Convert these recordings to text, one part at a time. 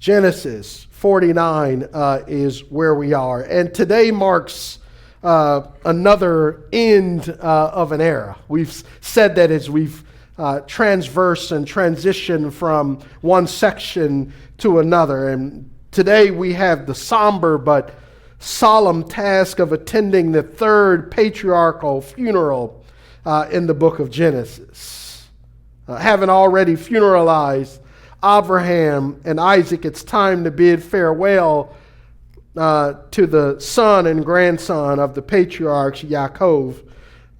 Genesis 49 is where we are. And today marks another end of an era. We've said that as we've transverse and transition from one section to another. And today we have the somber but solemn task of attending the third patriarchal funeral in the book of Genesis. Having already funeralized Abraham and Isaac, it's time to bid farewell to the son and grandson of the patriarchs, Yaakov.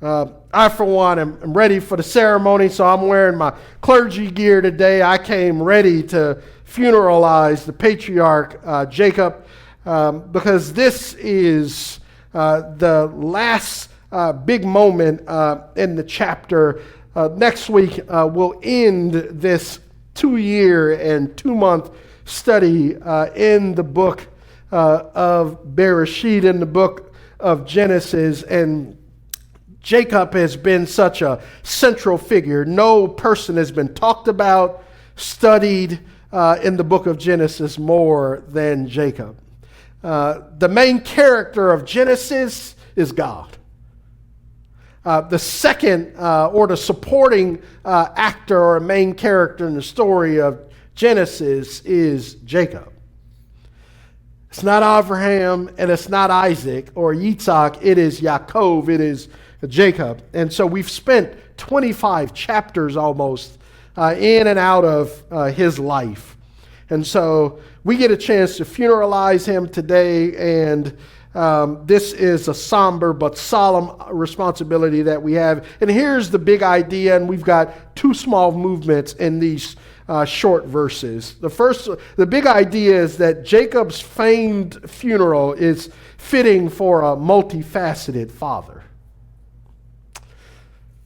I, for one, am ready for the ceremony, so I'm wearing my clergy gear today. I came ready to funeralize the patriarch Jacob because this is the last big moment in the chapter. Next week, we'll end this 2-year and 2-month study in the book of Bereshit, in the book of Genesis. And Jacob has been such a central figure. No person has been talked about, studied in the book of Genesis more than Jacob. The main character of Genesis is God. The second or the supporting actor or main character in the story of Genesis is Jacob. It's not Abraham and it's not Isaac or Yitzhak. It is Yaakov. It is Jacob. And so we've spent 25 chapters almost in and out of his life. And so we get a chance to funeralize him today, and this is a somber but solemn responsibility that we have. And here's the big idea, and we've got 2 small movements in these short verses. The big idea is that Jacob's famed funeral is fitting for a multifaceted father.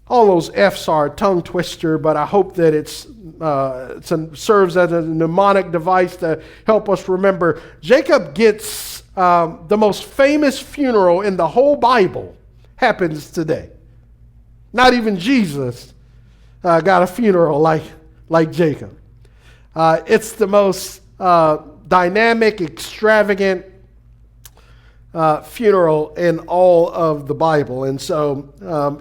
All those F's are a tongue twister, but I hope that it serves as a mnemonic device to help us remember. Jacob gets the most famous funeral in the whole Bible happens today. Not even Jesus got a funeral like Jacob. It's the most dynamic, extravagant funeral in all of the Bible. And so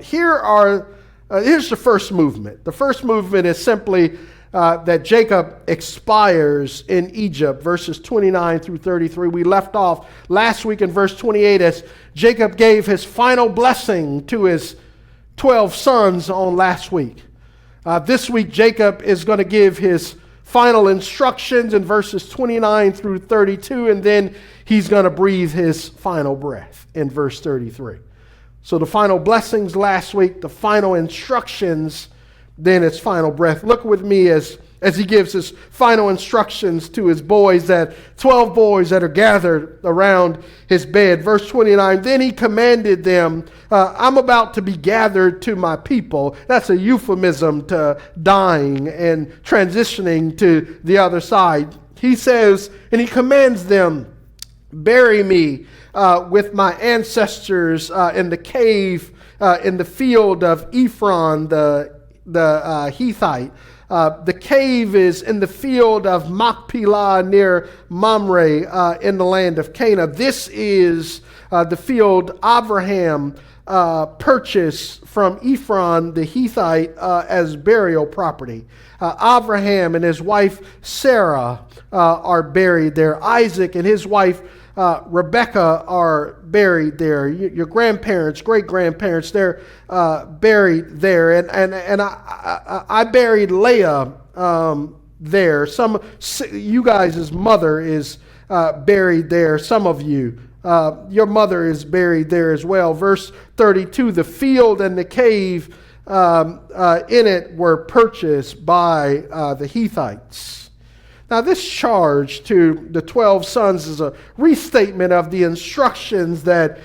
here's the first movement. The first movement is simply that Jacob expires in Egypt, verses 29 through 33. We left off last week in verse 28 as Jacob gave his final blessing to his 12 sons on last week. This week, Jacob is going to give his final instructions in verses 29 through 32, and then he's going to breathe his final breath in verse 33. So the final blessings last week, the final instructions, then its final breath. Look with me as he gives his final instructions to his boys, that 12 boys that are gathered around his bed. Verse 29, then he commanded them, I'm about to be gathered to my people. That's a euphemism to dying and transitioning to the other side. He says, and he commands them, bury me with my ancestors in the cave in the field of Ephron, the Hethite. The cave is in the field of Machpelah near Mamre in the land of Canaan. This is the field Abraham purchased from Ephron the Hethite as burial property. Abraham and his wife Sarah are buried there. Isaac and his wife Rebecca are buried there. Your grandparents, great-grandparents, they're buried there. And I buried Leah there. You guys' mother is buried there. Some of you. Your mother is buried there as well. Verse 32, the field and the cave in it were purchased by the Hethites. Now, this charge to the 12 sons is a restatement of the instructions that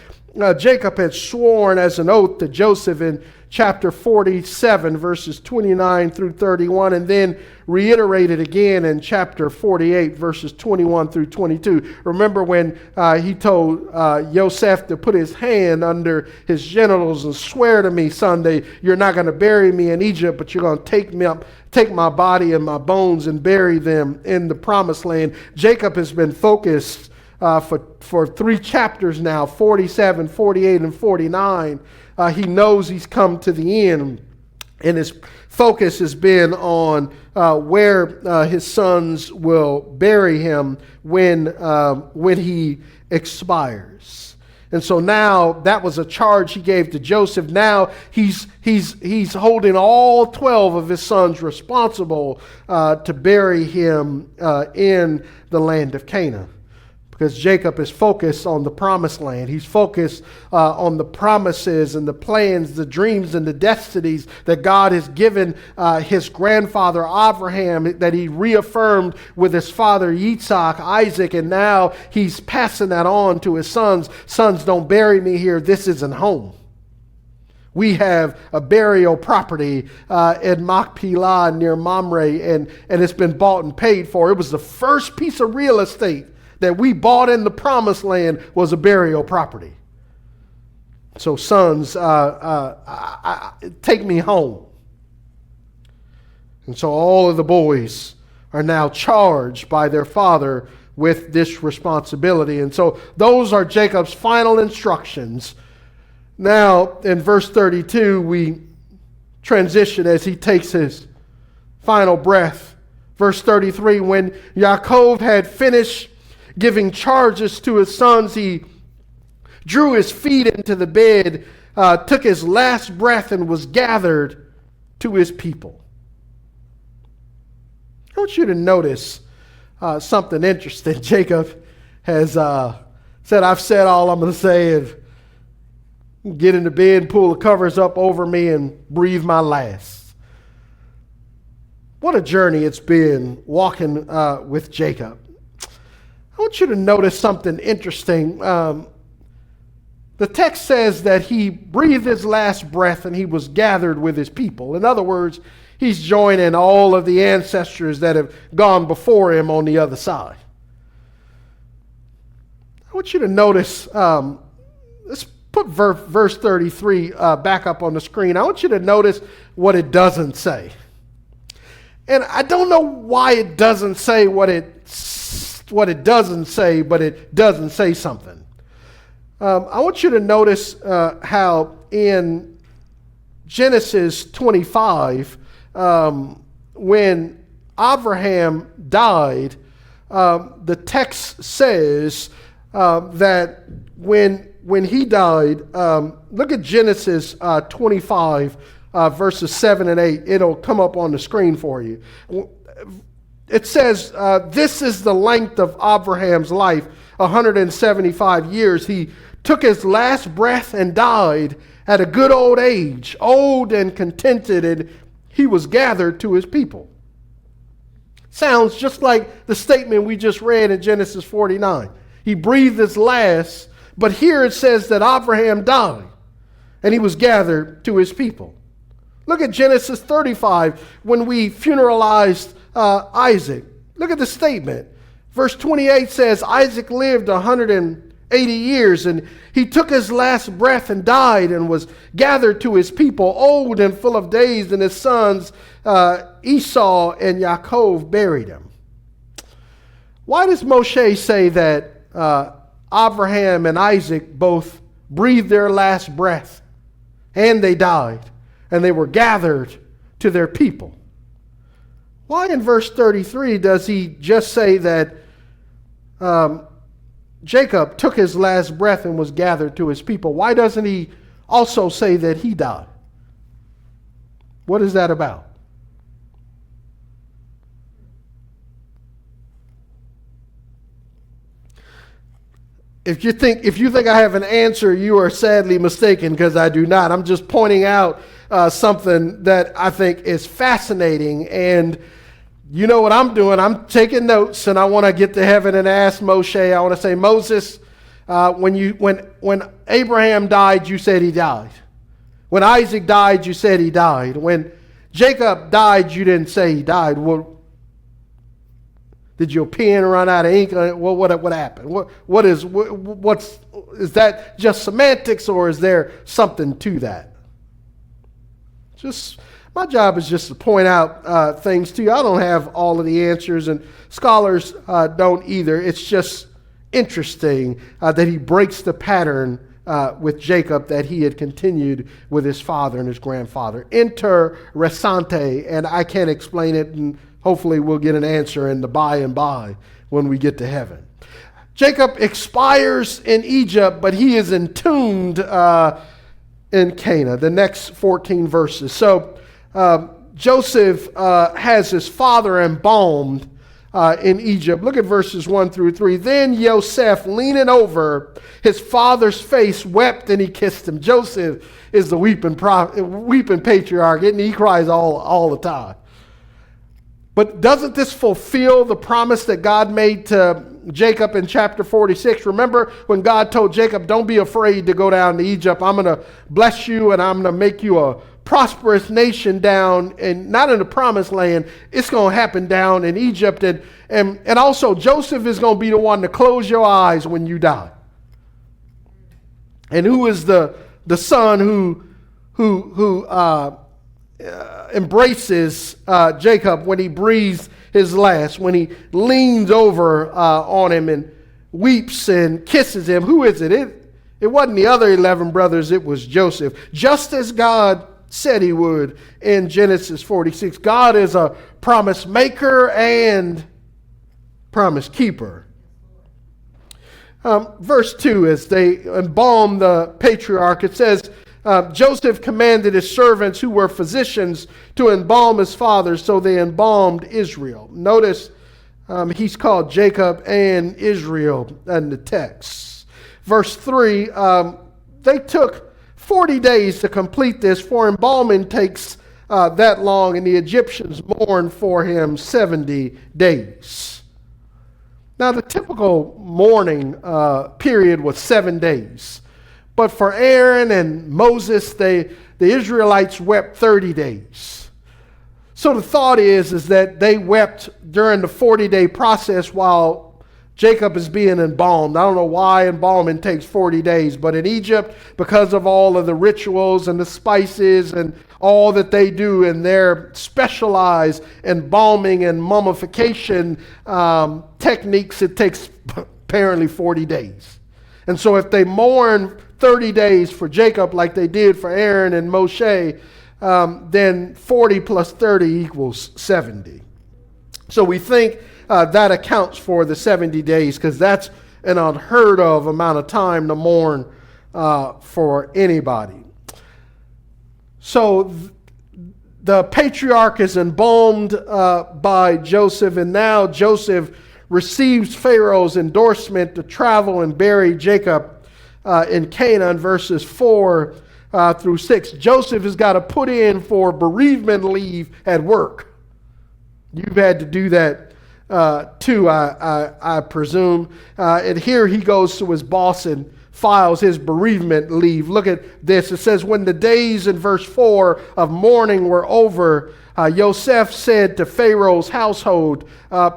Jacob had sworn as an oath to Joseph in chapter 47, verses 29 through 31, and then reiterated again in chapter 48, verses 21 through 22. Remember when he told Joseph to put his hand under his genitals and swear to me, Sunday, you're not going to bury me in Egypt, but you're going to take my body and my bones and bury them in the promised land. Jacob has been focused for 3 chapters now, 47, 48, and 49. He knows he's come to the end, and his focus has been on where his sons will bury him when he expires. And so now that was a charge he gave to Joseph. Now he's holding all 12 of his sons responsible to bury him in the land of Canaan. Because Jacob is focused on the promised land. He's focused on the promises and the plans, the dreams and the destinies that God has given his grandfather Abraham, that he reaffirmed with his father Yitzhak, Isaac, and now he's passing that on to his sons. Sons, don't bury me here. This isn't home. We have a burial property in Machpelah near Mamre, and it's been bought and paid for. It was the first piece of real estate that we bought in the promised land, was a burial property. So sons, take me home. And so all of the boys are now charged by their father with this responsibility. And so those are Jacob's final instructions. Now in verse 32, we transition as he takes his final breath. Verse 33, when Yaakov had finished giving charges to his sons, he drew his feet into the bed, took his last breath, and was gathered to his people. I want you to notice something interesting. Jacob has said, I've said all I'm going to say, and get into bed, pull the covers up over me, and breathe my last. What a journey it's been walking with Jacob. I want you to notice something interesting. The text says that he breathed his last breath and he was gathered with his people. In other words, he's joining all of the ancestors that have gone before him on the other side. I want you to notice, let's put verse 33 back up on the screen. I want you to notice what it doesn't say. And I don't know why it doesn't say what it doesn't say, but it doesn't say something. I want you to notice how in Genesis 25, when Abraham died, the text says that when he died, look at Genesis 25, verses 7 and 8. It'll come up on the screen for you. It says, this is the length of Abraham's life, 175 years. He took his last breath and died at a good old age, old and contented, and he was gathered to his people. Sounds just like the statement we just read in Genesis 49. He breathed his last, but here it says that Abraham died and he was gathered to his people. Look at Genesis 35 when we funeralized Isaac. Look at the statement. Verse 28 says, Isaac lived 180 years, and he took his last breath and died and was gathered to his people, old and full of days, and his sons Esau and Yaakov buried him. Why does Moshe say that Abraham and Isaac both breathed their last breath and they died and they were gathered to their people? Why in verse 33 does he just say that Jacob took his last breath and was gathered to his people? Why doesn't he also say that he died? What is that about? If you think I have an answer, you are sadly mistaken, because I do not. I'm just pointing out something that I think is fascinating, and you know what I'm doing. I'm taking notes, and I want to get to heaven and ask Moshe. I want to say, Moses, When Abraham died, you said he died. When Isaac died, you said he died. When Jacob died, you didn't say he died. Well, did your pen run out of ink? Well, what happened? Is that just semantics, or is there something to that? My job is just to point out things to you. I don't have all of the answers, and scholars don't either. It's just interesting that he breaks the pattern with Jacob that he had continued with his father and his grandfather. Interessante, and I can't explain it, and hopefully we'll get an answer in the by and by when we get to heaven. Jacob expires in Egypt, but he is entombed in Canaan. The next 14 verses. So Joseph has his father embalmed in Egypt. Look at verses 1 through 3. Then Joseph, leaning over his father's face, wept, and he kissed him. Joseph is the weeping patriarch, and he cries all the time. But doesn't this fulfill the promise that God made to Jacob in chapter 46? Remember when God told Jacob, don't be afraid to go down to Egypt. I'm going to bless you, and I'm going to make you a prosperous nation down, and not in the promised land. It's going to happen down in Egypt. And also Joseph is going to be the one to close your eyes when you die. And who is the son who embraces Jacob when he breathes his last, when he leans over on him and weeps and kisses him? Who is it? It wasn't the other 11 brothers, it was Joseph. Just as God said he would in Genesis 46. God is a promise maker and promise keeper. Verse 2, as they embalm the patriarch, it says, Joseph commanded his servants who were physicians to embalm his father, so they embalmed Israel. Notice he's called Jacob and Israel in the text. Verse 3, they took 40 days to complete this, for embalming takes that long, and the Egyptians mourned for him 70 days. Now, the typical mourning period was 7 days. But for Aaron and Moses, the Israelites wept 30 days. So the thought is that they wept during the 40-day process while Jacob is being embalmed. I don't know why embalming takes 40 days, but in Egypt, because of all of the rituals and the spices and all that they do in their specialized embalming and mummification techniques, it takes apparently 40 days. And so if they mourn 30 days for Jacob like they did for Aaron and Moshe, then 40 plus 30 equals 70. So we think that accounts for the 70 days, because that's an unheard of amount of time to mourn for anybody. So the patriarch is embalmed by Joseph, and now Joseph receives Pharaoh's endorsement to travel and bury Jacob in Canaan, verses 4 through 6. Joseph has got to put in for bereavement leave at work. You've had to do that too, I presume. And here he goes to his boss and files his bereavement leave. Look at this. It says, when the days in verse 4 of mourning were over, Joseph said to Pharaoh's household,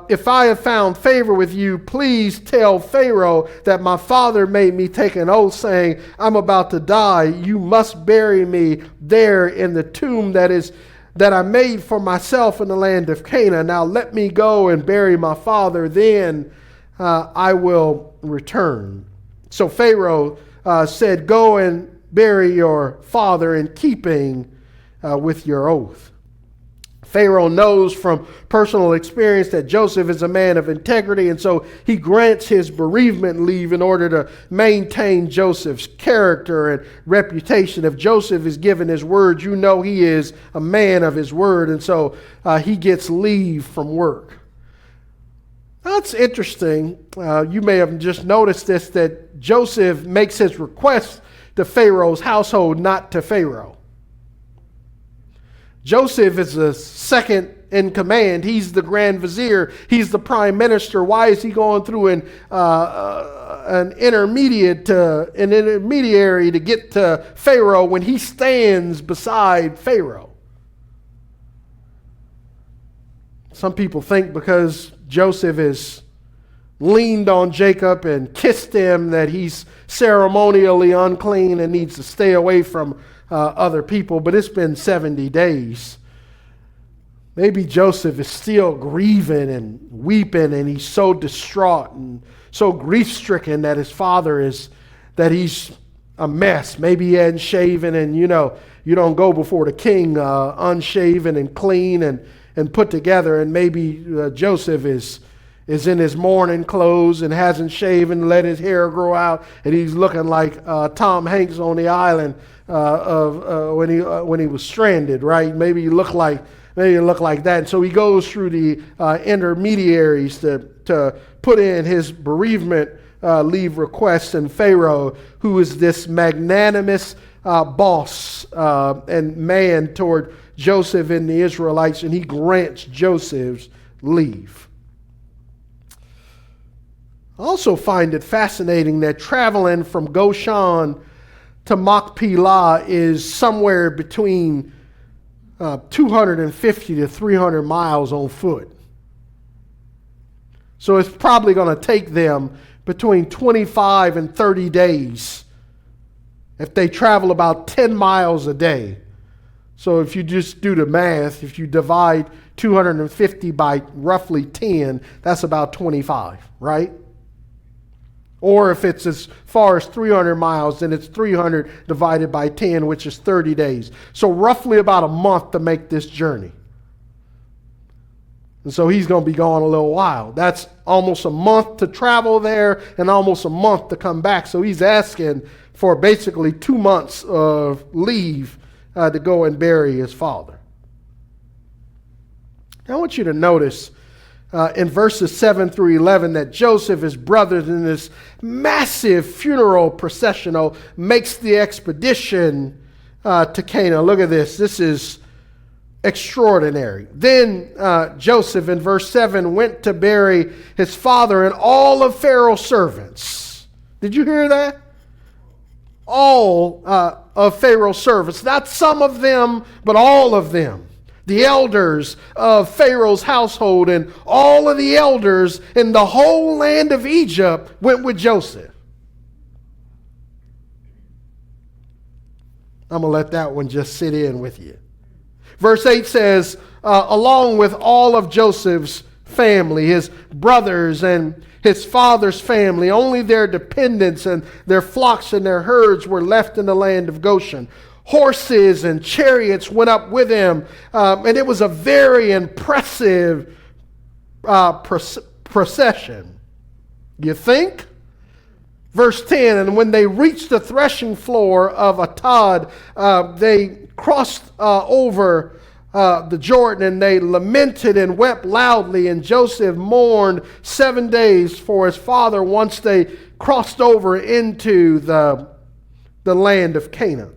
if I have found favor with you, please tell Pharaoh that my father made me take an oath saying, I'm about to die. You must bury me there in the tomb that I made for myself in the land of Canaan. Now let me go and bury my father, then I will return. So Pharaoh said, go and bury your father in keeping with your oath. Pharaoh knows from personal experience that Joseph is a man of integrity, and so he grants his bereavement leave in order to maintain Joseph's character and reputation. If Joseph is given his word, you know he is a man of his word, and so he gets leave from work. That's interesting. You may have just noticed this, that Joseph makes his request to Pharaoh's household, not to Pharaoh. Joseph is the second in command. He's the grand vizier. He's the prime minister. Why is he going through and an intermediary to get to Pharaoh when he stands beside Pharaoh. Some people think because Joseph is leaned on Jacob and kissed him that he's ceremonially unclean and needs to stay away from other people, but it's been 70 days. Maybe Joseph is still grieving and weeping, and he's so distraught and so grief-stricken that his father that he's a mess. Maybe he hadn't shaven, and you don't go before the king unshaven and clean and put together, and maybe Joseph is in his mourning clothes and hasn't shaven, let his hair grow out, and he's looking like Tom Hanks on the island when he was stranded, right? Maybe you look like that. And so he goes through the intermediaries to put in his bereavement leave request, and Pharaoh, who is this magnanimous boss and man toward Joseph and the Israelites, and he grants Joseph's leave. I also find it fascinating that traveling from Goshen to Machpelah is somewhere between 250 to 300 miles on foot. So it's probably going to take them between 25 and 30 days if they travel about 10 miles a day. So if you just do the math, if you divide 250 by roughly 10, that's about 25, right? Or if it's as far as 300 miles, then it's 300 divided by 10, which is 30 days. So roughly about a month to make this journey. And so he's going to be gone a little while. That's almost a month to travel there and almost a month to come back. So he's asking for basically 2 months of leave to go and bury his father. Now I want you to notice in verses 7 through 11 that Joseph, his brothers, in this massive funeral processional makes the expedition to Canaan. Look at this. This is extraordinary. Then Joseph, in verse 7, went to bury his father and all of Pharaoh's servants. Did you hear that? All of Pharaoh's servants. Not some of them, but all of them. The elders of Pharaoh's household and all of the elders in the whole land of Egypt went with Joseph. I'm going to let that one just sit in with you. Verse 8 says, along with all of Joseph's family, his brothers and his father's family, only their dependents and their flocks and their herds were left in the land of Goshen. Horses and chariots went up with him, and it was a very impressive procession. You think? Verse 10, and when they reached the threshing floor of Atad, they crossed over the Jordan, and they lamented and wept loudly, and Joseph mourned 7 days for his father once they crossed over into the land of Canaan.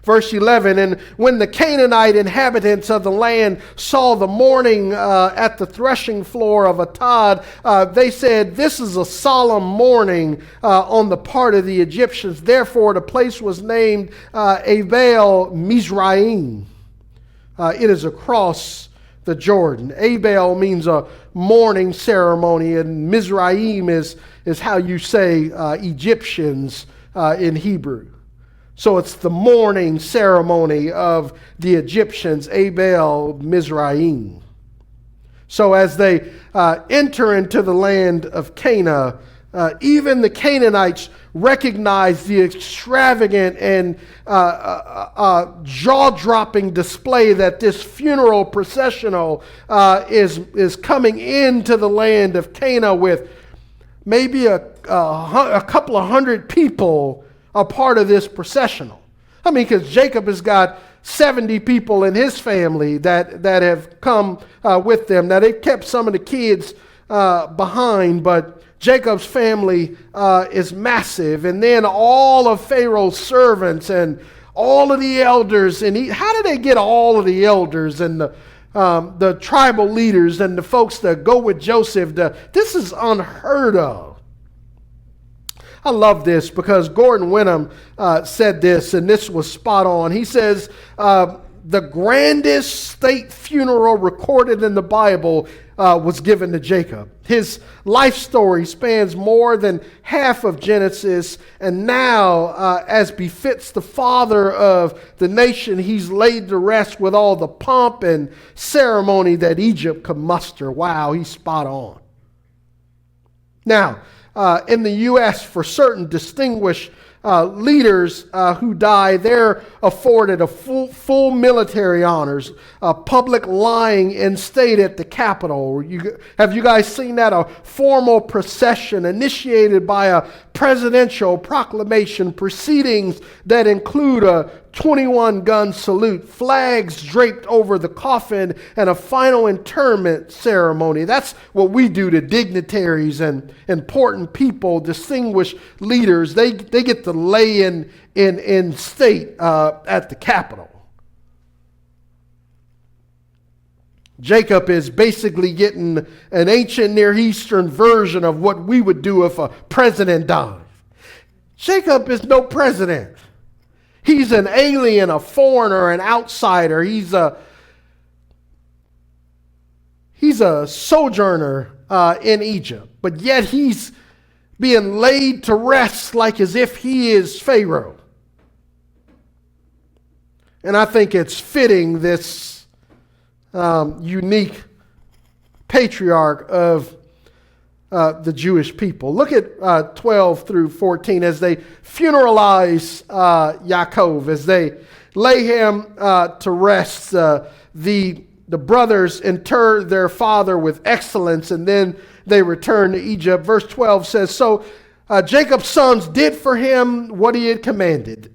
Verse 11, and when the Canaanite inhabitants of the land saw the mourning at the threshing floor of Atad, they said, this is a solemn mourning on the part of the Egyptians. Therefore, the place was named Abel Mizraim. It is across the Jordan. Abel means a mourning ceremony, and Mizraim is how you say Egyptians in Hebrew. So it's the mourning ceremony of the Egyptians, Abel Mizraim. So as they enter into the land of Canaan, even the Canaanites recognize the extravagant and jaw-dropping display that this funeral processional is coming into the land of Canaan with. Maybe a couple of hundred people a part of this processional. I mean, because Jacob has got 70 people in his family that have come with them. Now, they've kept some of the kids behind, but Jacob's family is massive. And then all of Pharaoh's servants and all of the elders. And how did they get all of the elders and the tribal leaders and the folks that go with Joseph? This is unheard of. I love this because Gordon Wenham said this, and this was spot on. He says, the grandest state funeral recorded in the Bible was given to Jacob. His life story spans more than half of Genesis, and now, as befits the father of the nation, he's laid to rest with all the pomp and ceremony that Egypt could muster. Wow, he's spot on. Now, in the U.S., for certain distinguished leaders who die, they're afforded a full military honors, public lying in state at the Capitol. Have you guys seen that? A formal procession initiated by a presidential proclamation, proceedings that include a 21-gun salute, flags draped over the coffin, and a final interment ceremony. That's what we do to dignitaries and important people, distinguished leaders. They get to lay in state at the Capitol. Jacob is basically getting an ancient Near Eastern version of what we would do if a president died. Jacob is no president. He's an alien, a foreigner, an outsider. He's a sojourner in Egypt, but yet he's being laid to rest like as if he is Pharaoh. And I think it's fitting this unique patriarch of the Jewish people. Look at 12 through 14 as they funeralize Yaakov, as they lay him to rest. The brothers inter their father with excellence, and then they return to Egypt. Verse 12 says, so Jacob's sons did for him what he had commanded.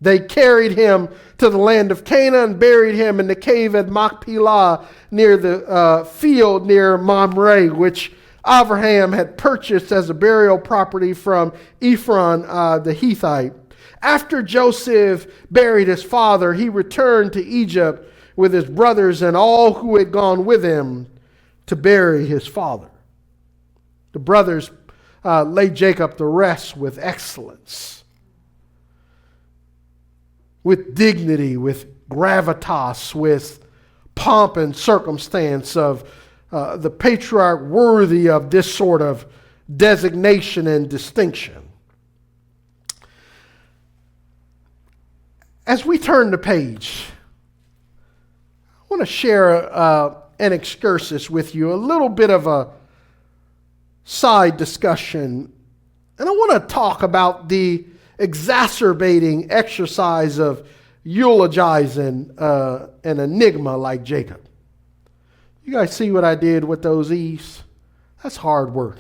They carried him to the land of Canaan and buried him in the cave at Machpelah near the field near Mamre, which Abraham had purchased as a burial property from Ephron the Hittite. After Joseph buried his father, he returned to Egypt with his brothers and all who had gone with him to bury his father. The brothers laid Jacob to rest with excellence, with dignity, with gravitas, with pomp and circumstance of the patriarch worthy of this sort of designation and distinction. As we turn the page, I want to share an excursus with you, a little bit of a side discussion. And I want to talk about the exacerbating exercise of eulogizing an enigma like Jacob. You guys see what I did with those E's? That's hard work.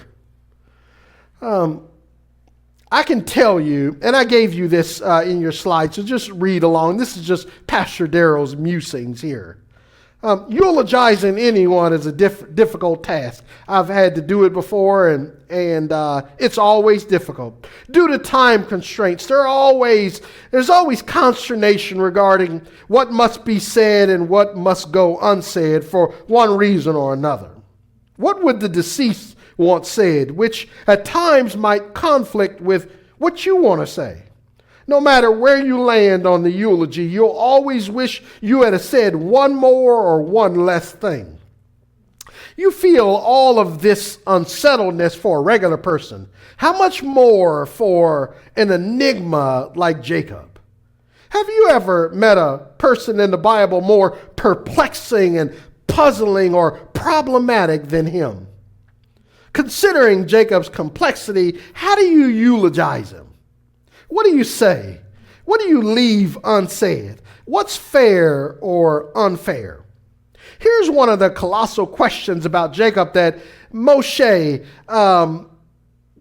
I can tell you, and I gave you this in your slides, so just read along. This is just Pastor Darrell's musings here. Eulogizing anyone is a difficult task. I've had to do it before, and it's always difficult. Due to time constraints, there's always consternation regarding what must be said and what must go unsaid for one reason or another. What would the deceased want said, which at times might conflict with what you want to say? No matter where you land on the eulogy, you'll always wish you had said one more or one less thing. You feel all of this unsettledness for a regular person. How much more for an enigma like Jacob? Have you ever met a person in the Bible more perplexing and puzzling or problematic than him? Considering Jacob's complexity, how do you eulogize him? What do you say? What do you leave unsaid? What's fair or unfair? Here's one of the colossal questions about Jacob that Moshe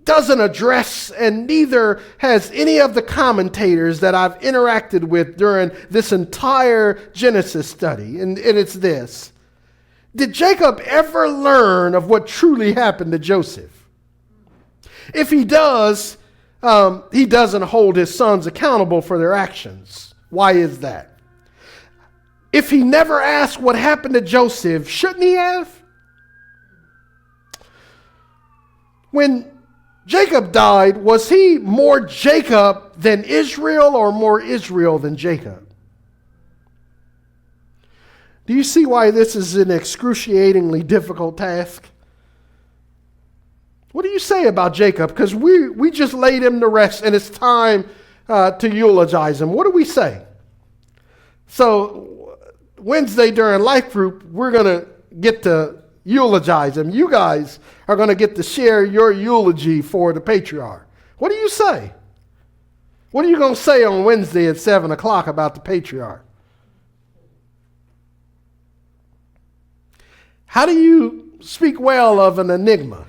doesn't address, and neither has any of the commentators that I've interacted with during this entire Genesis study. And it's this. Did Jacob ever learn of what truly happened to Joseph? If he does, he doesn't hold his sons accountable for their actions. Why is that? If he never asked what happened to Joseph, shouldn't he have? When Jacob died, was he more Jacob than Israel or more Israel than Jacob? Do you see why this is an excruciatingly difficult task? What do you say about Jacob? Because we just laid him to rest and it's time to eulogize him. What do we say? So Wednesday during Life Group, we're going to get to eulogize him. You guys are going to get to share your eulogy for the patriarch. What do you say? What are you going to say on Wednesday at 7 o'clock about the patriarch? How do you speak well of an enigma?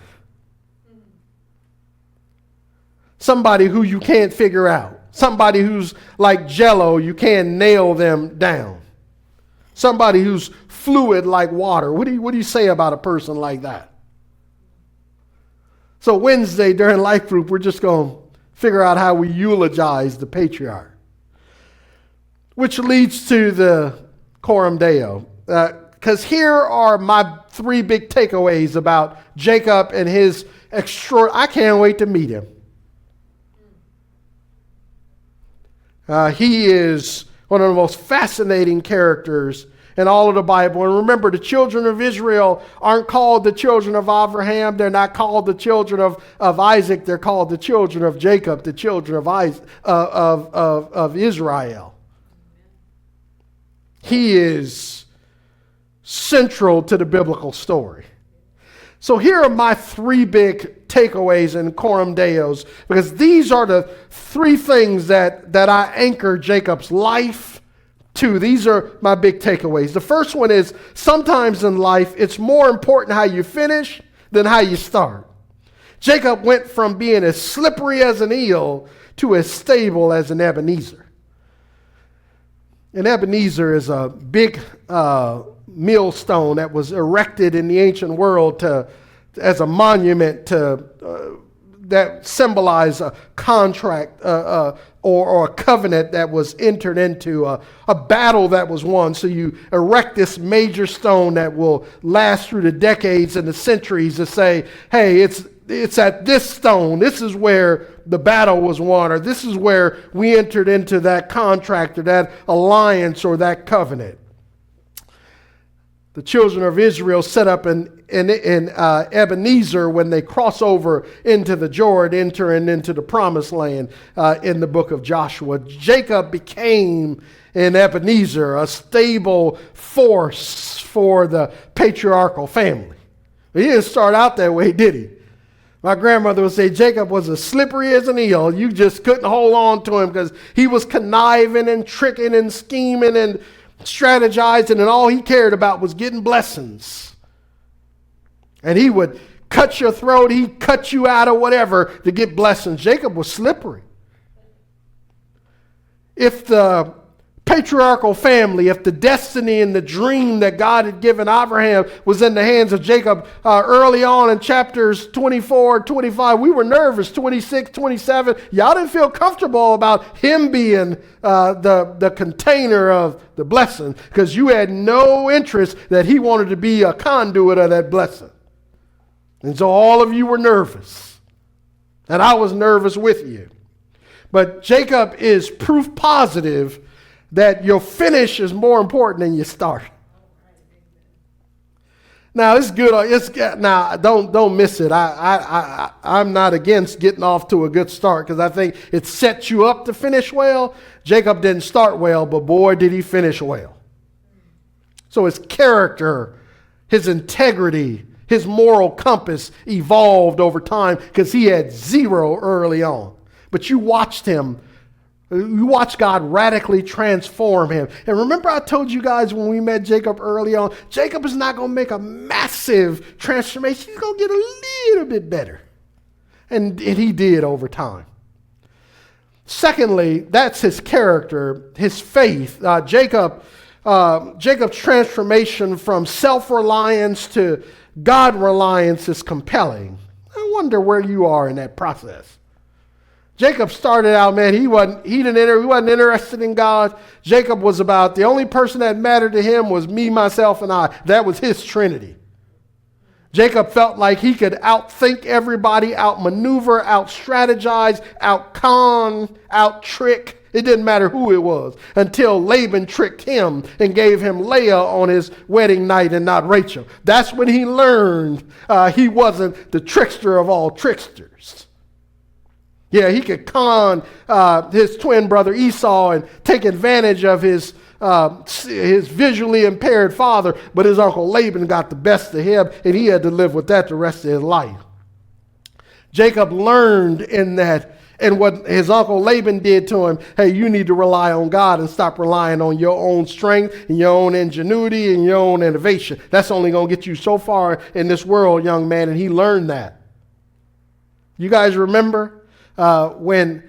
Somebody who you can't figure out. Somebody who's like Jell-O, you can't nail them down. Somebody who's fluid like water. What do you say about a person like that? So Wednesday during Life Group, we're just going to figure out how we eulogize the patriarch. Which leads to the Coram Deo. Because here are my three big takeaways about Jacob and his I can't wait to meet him. He is one of the most fascinating characters in all of the Bible. And remember, the children of Israel aren't called the children of Abraham. They're not called the children of Isaac. They're called the children of Jacob, the children of Israel. He is central to the biblical story. So here are my three big takeaways in Coram Deos, because these are the three things that I anchor Jacob's life to. These are my big takeaways. The first one is, sometimes in life, it's more important how you finish than how you start. Jacob went from being as slippery as an eel to as stable as an Ebenezer. An Ebenezer is a big millstone that was erected in the ancient world as a monument that symbolized a contract or a covenant that was entered into, a battle that was won. So you erect this major stone that will last through the decades and the centuries to say, hey, it's at this stone. This is where the battle was won, or this is where we entered into that contract or that alliance or that covenant. The children of Israel set up in Ebenezer when they cross over into the Jordan, entering into the promised land in the book of Joshua. Jacob became an Ebenezer, a stable force for the patriarchal family. He didn't start out that way, did he? My grandmother would say Jacob was as slippery as an eel. You just couldn't hold on to him because he was conniving and tricking and scheming and strategizing, and all he cared about was getting blessings. And he would cut your throat, he'd cut you out of whatever to get blessings. Jacob was slippery. If the patriarchal family, if the destiny and the dream that God had given Abraham was in the hands of Jacob early on in chapters 24, 25, we were nervous, 26, 27. Y'all didn't feel comfortable about him being the container of the blessing because you had no interest that he wanted to be a conduit of that blessing. And so all of you were nervous. And I was nervous with you. But Jacob is proof positive that your finish is more important than your start. Now it's good. Now don't miss it. I'm not against getting off to a good start because I think it sets you up to finish well. Jacob didn't start well, but boy, did he finish well. So his character, his integrity, his moral compass evolved over time because he had zero early on. But you watched him. You watch God radically transform him. And remember I told you guys when we met Jacob early on, Jacob is not going to make a massive transformation. He's going to get a little bit better. And he did over time. Secondly, that's his character, his faith. Jacob's transformation from self-reliance to God-reliance is compelling. I wonder where you are in that process. Jacob started out, man, he wasn't interested in God. Jacob was about, the only person that mattered to him was me, myself, and I. That was his Trinity. Jacob felt like he could outthink everybody, outmaneuver, out-strategize, out-con, out-trick. It didn't matter who it was until Laban tricked him and gave him Leah on his wedding night and not Rachel. That's when he learned he wasn't the trickster of all tricksters. Yeah, he could con his twin brother Esau and take advantage of his visually impaired father, but his uncle Laban got the best of him, and he had to live with that the rest of his life. Jacob learned in that, and what his uncle Laban did to him, hey, you need to rely on God and stop relying on your own strength and your own ingenuity and your own innovation. That's only going to get you so far in this world, young man, and he learned that. You guys remember when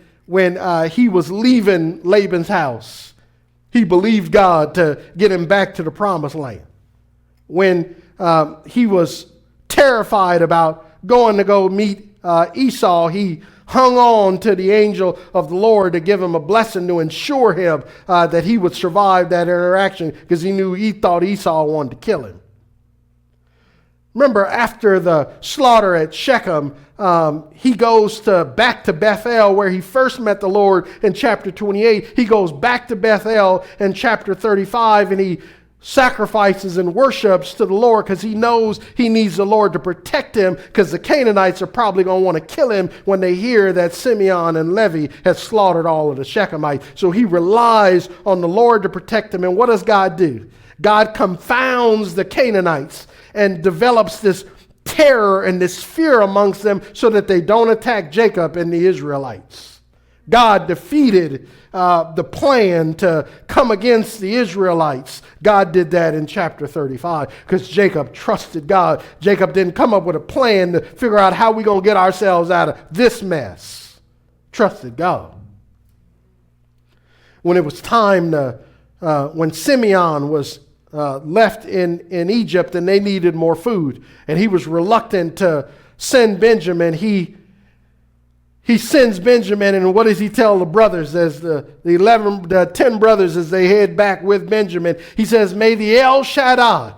he was leaving Laban's house? He believed God to get him back to the promised land. When he was terrified about going to go meet Esau, he hung on to the angel of the Lord to give him a blessing to ensure him that he would survive that interaction, because he thought Esau wanted to kill him. Remember, after the slaughter at Shechem, he goes back to Bethel, where he first met the Lord in chapter 28. He goes back to Bethel in chapter 35, and he sacrifices and worships to the Lord because he knows he needs the Lord to protect him, because the Canaanites are probably going to want to kill him when they hear that Simeon and Levi had slaughtered all of the Shechemites. So he relies on the Lord to protect him. And what does God do? God confounds the Canaanites and develops this terror and this fear amongst them so that they don't attack Jacob and the Israelites. God defeated the plan to come against the Israelites. God did that in chapter 35 because Jacob trusted God. Jacob didn't come up with a plan to figure out how we're going to get ourselves out of this mess. Trusted God. When it was time when Simeon was left in Egypt and they needed more food, and he was reluctant to send Benjamin, he sends Benjamin, and what does he tell the brothers as the 10 brothers as they head back with Benjamin? He says, may the El Shaddai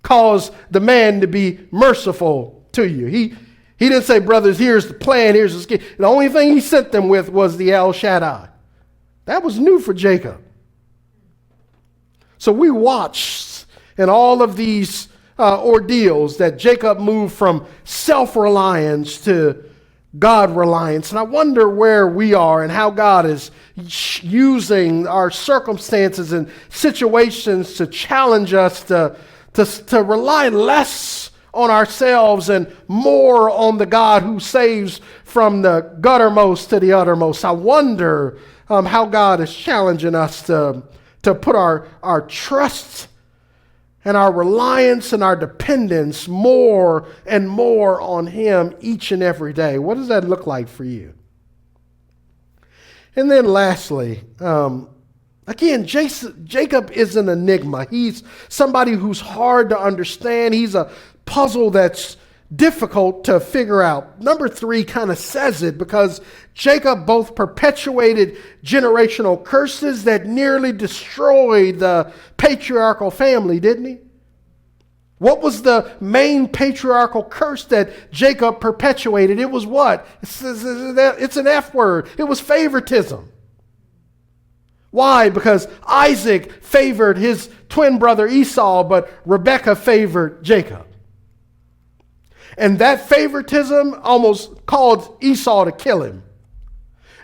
cause the man to be merciful to you. He didn't say, brothers, here's the plan, here's the scheme. The only thing he sent them with was the El Shaddai. That was new for Jacob. So we watched in all of these ordeals that Jacob moved from self-reliance to God reliance. And I wonder where we are and how God is using our circumstances and situations to challenge us to rely less on ourselves and more on the God who saves from the guttermost to the uttermost. I wonder how God is challenging us to put our trust and our reliance and our dependence more and more on Him each and every day. What does that look like for you? And then lastly, again, Jacob is an enigma. He's somebody who's hard to understand. He's a puzzle that's difficult to figure out. Number 3 kind of says it, because Jacob both perpetuated generational curses that nearly destroyed the patriarchal family, didn't he? What was the main patriarchal curse that Jacob perpetuated? It was what? It's an F word. It was favoritism. Why? Because Isaac favored his twin brother Esau, but Rebekah favored Jacob. And that favoritism almost caused Esau to kill him.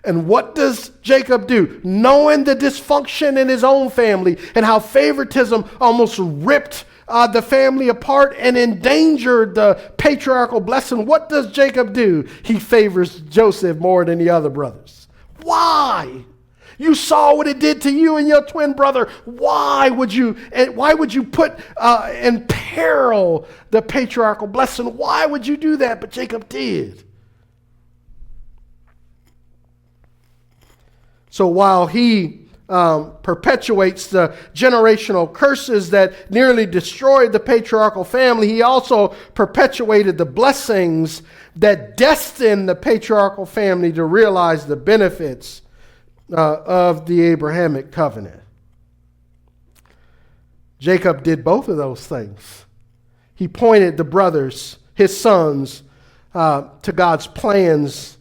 And what does Jacob do? Knowing the dysfunction in his own family and how favoritism almost ripped the family apart and endangered the patriarchal blessing, what does Jacob do? He favors Joseph more than the other brothers. Why? You saw what it did to you and your twin brother. Why would you put in peril the patriarchal blessing? Why would you do that? But Jacob did. So while he perpetuates the generational curses that nearly destroyed the patriarchal family, he also perpetuated the blessings that destined the patriarchal family to realize the benefits of the Abrahamic covenant. Jacob did both of those things. he pointed the brothers, his sons, to God's plans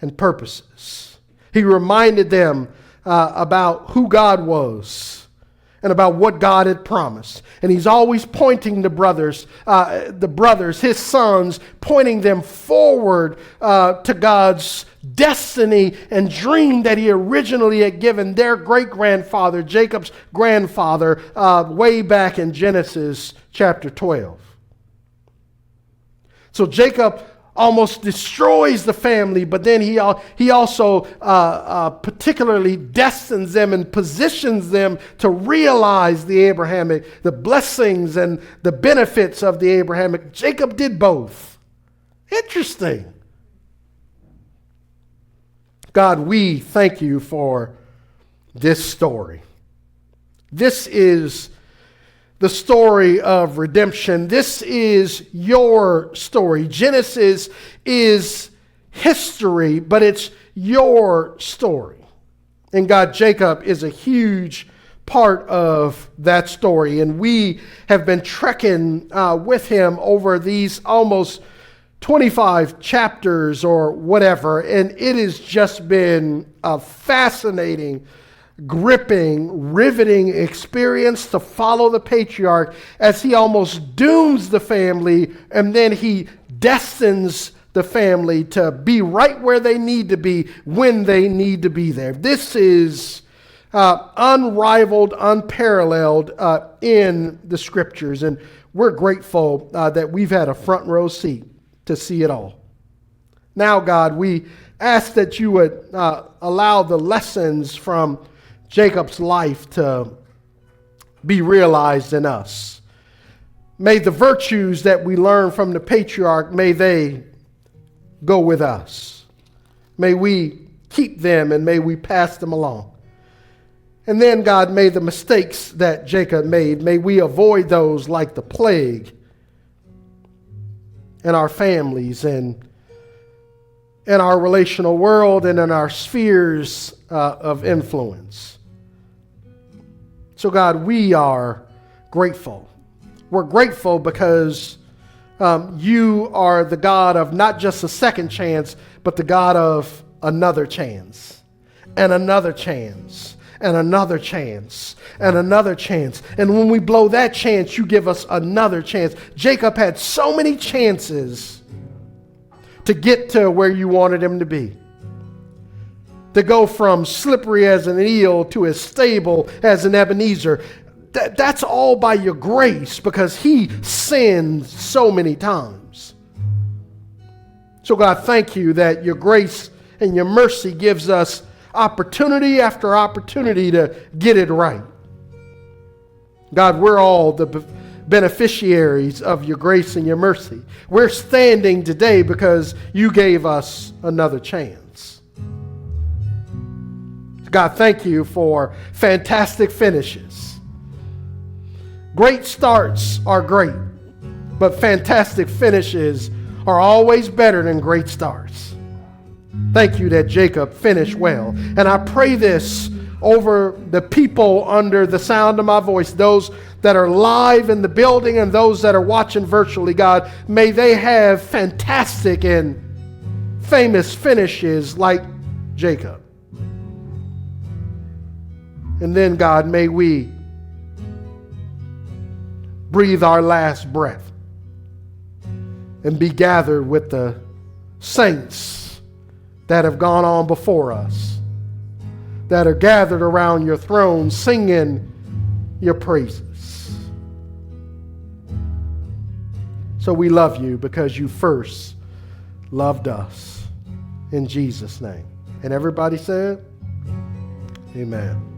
and purposes. He reminded them about who God was and about what God had promised. And he's always pointing the brothers, his sons, pointing them forward to God's destiny and dream that he originally had given their great-grandfather, Jacob's grandfather, way back in Genesis chapter 12. So Jacob almost destroys the family, but then he also particularly destines them and positions them to realize the blessings and the benefits of the Abrahamic. Jacob did both. Interesting. God, we thank you for this story. This is the story of redemption. This is your story. Genesis is history, but it's your story. And God, Jacob is a huge part of that story. And we have been trekking with him over these almost 25 chapters or whatever. And it has just been a fascinating, gripping, riveting experience to follow the patriarch as he almost dooms the family, and then he destines the family to be right where they need to be when they need to be there. This is unrivaled, unparalleled in the scriptures, and we're grateful that we've had a front row seat to see it all. Now, God, we ask that you would allow the lessons from Jacob's life to be realized in us. May the virtues that we learn from the patriarch, may they go with us. May we keep them and may we pass them along. And then, God, may the mistakes that Jacob made, may we avoid those like the plague in our families and in our relational world and in our spheres of influence. So God, we are grateful. We're grateful because you are the God of not just a second chance, but the God of another chance, and another chance, and another chance, and another chance. And when we blow that chance, you give us another chance. Jacob had so many chances to get to where you wanted him to be. To go from slippery as an eel to as stable as an Ebenezer. That's all by your grace, because he sinned so many times. So God, thank you that your grace and your mercy gives us opportunity after opportunity to get it right. God, we're all the beneficiaries of your grace and your mercy. We're standing today because you gave us another chance. God, thank you for fantastic finishes. Great starts are great, but fantastic finishes are always better than great starts. Thank you that Jacob finished well. And I pray this over the people under the sound of my voice, those that are live in the building and those that are watching virtually. God, may they have fantastic and famous finishes like Jacob. And then, God, may we breathe our last breath and be gathered with the saints that have gone on before us, that are gathered around your throne singing your praises. So we love you because you first loved us. In Jesus' name. And everybody said, amen.